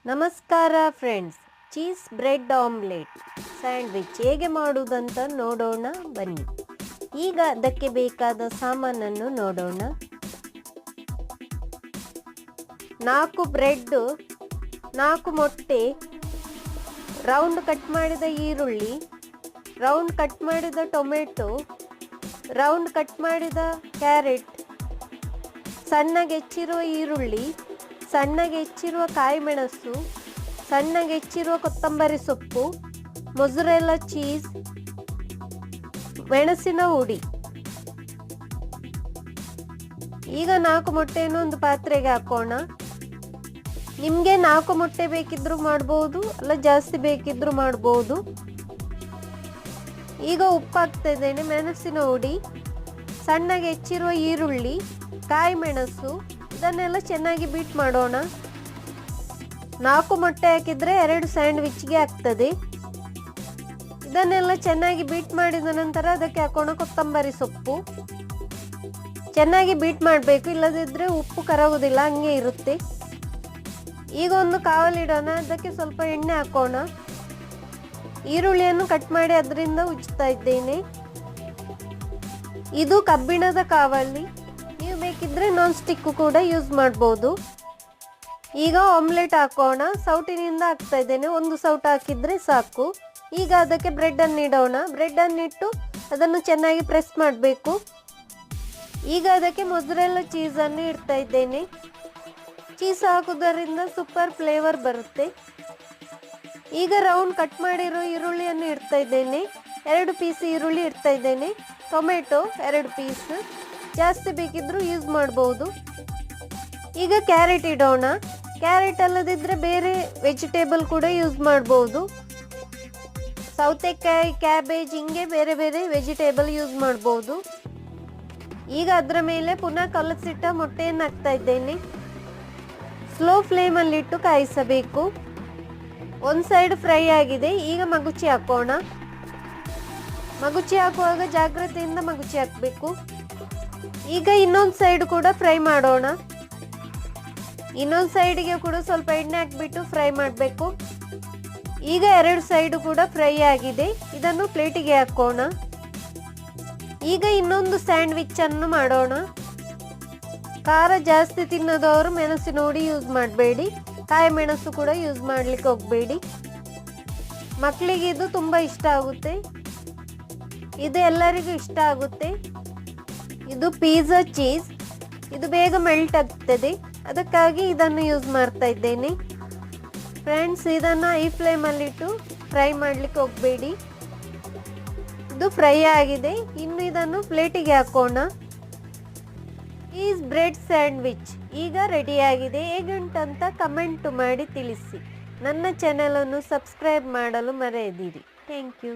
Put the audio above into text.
ನಮಸ್ಕಾರ friends, cheese bread omelette sandwich ಹೇಗೆ ಮಾಡುವುದಂತ ನೋಡೋಣ ಬನ್ನಿ. ಈಗ ಅದಕ್ಕೆ ಬೇಕಾದ ಸಾಮಾನನ್ನು ನೋಡೋಣ. 4 ಬ್ರೆಡ್, 4 ಮೊಟ್ಟೆ, ರೌಂಡ್ ಕಟ್ ಮಾಡಿದ ಈರುಳ್ಳಿ, ರೌಂಡ್ ಕಟ್ ಮಾಡಿದ ಟೊಮೆಟೊ, ರೌಂಡ್ ಕಟ್ ಮಾಡಿದ ಕ್ಯಾರೆಟ್, ಸಣ್ಣಗೆ ಹೆಚ್ಚಿರುವ ಈರುಳ್ಳಿ, ಸಣ್ಣಗೆ ಹೆಚ್ಚಿರುವ ಕಾಯಿ ಮೆಣಸು, ಸಣ್ಣಗೆ ಹೆಚ್ಚಿರುವ ಕೊತ್ತಂಬರಿ ಸೊಪ್ಪು, ಮೊಜರೆಲ್ಲಾ ಚೀಸ್, ಮೆಣಸಿನ ಹುಡಿ. ಈಗ 4 ಮೊಟ್ಟೆಯನ್ನು ಒಂದು ಪಾತ್ರೆಗೆ ಹಾಕೋಣ. ನಿಮಗೆ 4 ಮೊಟ್ಟೆ ಬೇಕಿದ್ರೂ ಮಾಡ್ಬೋದು, ಅಲ್ಲ ಜಾಸ್ತಿ ಬೇಕಿದ್ರೂ ಮಾಡ್ಬೋದು. ಈಗ ಉಪ್ಪು ಹಾಕ್ತಾ ಇದ್ದೇನೆ, ಮೆಣಸಿನ ಹುಡಿ, ಸಣ್ಣಗೆ ಹೆಚ್ಚಿರುವ ಈರುಳ್ಳಿ, ಕಾಯಿ ಮೆಣಸು, ಇದನ್ನೆಲ್ಲ ಚೆನ್ನಾಗಿ ಬೀಟ್ ಮಾಡೋಣ. 4 ಮೊಟ್ಟೆ ಹಾಕಿದ್ರೆ 2 ಸ್ಯಾಂಡ್ವಿಚ್ಗೆ ಆಗ್ತದೆ. ಇದನ್ನೆಲ್ಲ ಚೆನ್ನಾಗಿ ಬೀಟ್ ಮಾಡಿದ ನಂತರ ಅದಕ್ಕೆ ಹಾಕೋಣ ಕೊತ್ತಂಬರಿ ಸೊಪ್ಪು. ಚೆನ್ನಾಗಿ ಬೀಟ್ ಮಾಡಬೇಕು, ಇಲ್ಲದಿದ್ದರೆ ಉಪ್ಪು ಕರಗುವುದಿಲ್ಲ, ಹಂಗೆ ಇರುತ್ತೆ. ಈಗ ಒಂದು ಕಾವಲಿಡೋಣ, ಅದಕ್ಕೆ ಸ್ವಲ್ಪ ಎಣ್ಣೆ ಹಾಕೋಣ. ಈರುಳ್ಳಿಯನ್ನು ಕಟ್ ಮಾಡಿ ಅದರಿಂದ ಉಜ್ತಾ ಇದ್ದೇನೆ. ಇದು ಕಬ್ಬಿಣದ ಕಾವಲಿ, ನೀವು ಬೇಕಿದ್ರೆ ನಾನ್ ಸ್ಟಿಕ್ ಕೂಡ ಯೂಸ್ ಮಾಡ್ಬೋದು. ಈಗ ಆಮ್ಲೆಟ್ ಹಾಕೋಣ. ಸೌಟಿನಿಂದ ಹಾಕ್ತಾ ಇದ್ದೇನೆ, 1 ಸೌಟ್ ಹಾಕಿದ್ರೆ ಸಾಕು. ಈಗ ಅದಕ್ಕೆ ಬ್ರೆಡ್ ಅನ್ನು ಇಡೋಣ. ಬ್ರೆಡ್ ಅನ್ನು ಇಟ್ಟು ಅದನ್ನು ಚೆನ್ನಾಗಿ ಪ್ರೆಸ್ ಮಾಡಬೇಕು. ಈಗ ಅದಕ್ಕೆ ಮೊಜರೆಲ್ಲಾ ಚೀಸನ್ನು ಇಡ್ತಾ ಇದ್ದೇನೆ. ಚೀಸ್ ಹಾಕುವುದರಿಂದ ಸೂಪರ್ ಫ್ಲೇವರ್ ಬರುತ್ತೆ. ಈಗ ರೌಂಡ್ ಕಟ್ ಮಾಡಿರೋ ಈರುಳ್ಳಿಯನ್ನು ಇಡ್ತಾ ಇದ್ದೇನೆ. 2 ಪೀಸ್ ಈರುಳ್ಳಿ ಇಡ್ತಾ ಇದ್ದೇನೆ. ಟೊಮೆಟೊ 2 ಪೀಸ್, ಜಾಸ್ತಿ ಬೇಕಿದ್ರೂ ಯೂಸ್ ಮಾಡ್ಬೋದು. ಈಗ ಕ್ಯಾರೆಟ್ ಇಡೋಣ. ಕ್ಯಾರೆಟ್ ಅಲ್ಲದಿದ್ದರೆ ಬೇರೆ ವೆಜಿಟೇಬಲ್ ಕೂಡ ಯೂಸ್ ಮಾಡ್ಬೋದು. ಸೌತೆಕಾಯಿ, ಕ್ಯಾಬೇಜ್, ಹಿಂಗೆ ಬೇರೆ ಬೇರೆ ವೆಜಿಟೇಬಲ್ ಯೂಸ್ ಮಾಡ್ಬೋದು. ಈಗ ಅದರ ಮೇಲೆ ಪುನಃ ಕಲಸಿಟ್ಟ ಮೊಟ್ಟೆಯನ್ನು ಹಾಕ್ತಾ ಇದ್ದೇನೆ. ಸ್ಲೋ ಫ್ಲೇಮಲ್ಲಿಟ್ಟು ಕಾಯಿಸಬೇಕು. ಒಂದು ಸೈಡ್ ಫ್ರೈ ಆಗಿದೆ. ಈಗ ಮಗುಚಿ ಹಾಕೋಣ. ಮಗುಚಿ ಹಾಕುವಾಗ ಜಾಗ್ರತೆಯಿಂದ ಮಗುಚಿ ಹಾಕಬೇಕು. ಈಗ ಇನ್ನೊಂದು ಸೈಡ್ ಕೂಡ ಫ್ರೈ ಮಾಡೋಣ. ಇನ್ನೊಂದು ಸೈಡಿಗೆ ಕೂಡ ಸ್ವಲ್ಪ ಎಣ್ಣೆ ಹಾಕಿಬಿಟ್ಟು ಫ್ರೈ ಮಾಡಬೇಕು. ಈಗ 2 ಸೈಡು ಕೂಡ ಫ್ರೈ ಆಗಿದೆ. ಇದನ್ನು ಪ್ಲೇಟಿಗೆ ಹಾಕೋಣ. ಈಗ ಇನ್ನೊಂದು ಸ್ಯಾಂಡ್ವಿಚ್ ಅನ್ನು ಮಾಡೋಣ. ಖಾರ ಜಾಸ್ತಿ ತಿನ್ನೋದವರು ಮೆಣಸಿನ ಹುಡಿ ಯೂಸ್ ಮಾಡಬೇಡಿ, ಕಾಯಿ ಮೆಣಸು ಕೂಡ ಯೂಸ್ ಮಾಡಲಿಕ್ಕೆ ಹೋಗಬೇಡಿ. ಮಕ್ಕಳಿಗೆ ಇದು ತುಂಬ ಇಷ್ಟ ಆಗುತ್ತೆ. ಇದು ಎಲ್ಲರಿಗೂ ಇಷ್ಟ ಆಗುತ್ತೆ. ಇದು ಪಿಜ್ಜಾ ಚೀಸ್, ಇದು ಬೇಗ ಮೆಲ್ಟ್ ಆಗ್ತದೆ, ಅದಕ್ಕಾಗಿ ಇದನ್ನು ಯೂಸ್ ಮಾಡ್ತಾ ಇದ್ದೇನೆ. ಫ್ರೆಂಡ್ಸ್, ಇದನ್ನು ಹೈ ಫ್ಲೇಮಲ್ಲಿಟ್ಟು ಫ್ರೈ ಮಾಡಲಿಕ್ಕೆ ಹೋಗಬೇಡಿ. ಇದು ಫ್ರೈ ಆಗಿದೆ. ಇನ್ನು ಇದನ್ನು ಪ್ಲೇಟಿಗೆ ಹಾಕೋಣ. ಚೀಸ್ ಬ್ರೆಡ್ ಸ್ಯಾಂಡ್ವಿಚ್ ಈಗ ರೆಡಿಯಾಗಿದೆ. ಹೇಗುಂಟಂತ ಕಮೆಂಟ್ ಮಾಡಿ ತಿಳಿಸಿ. ನನ್ನ ಚಾನಲನ್ನು ಸಬ್ಸ್ಕ್ರೈಬ್ ಮಾಡಲು ಮರೆಯದಿರಿ. Thank you.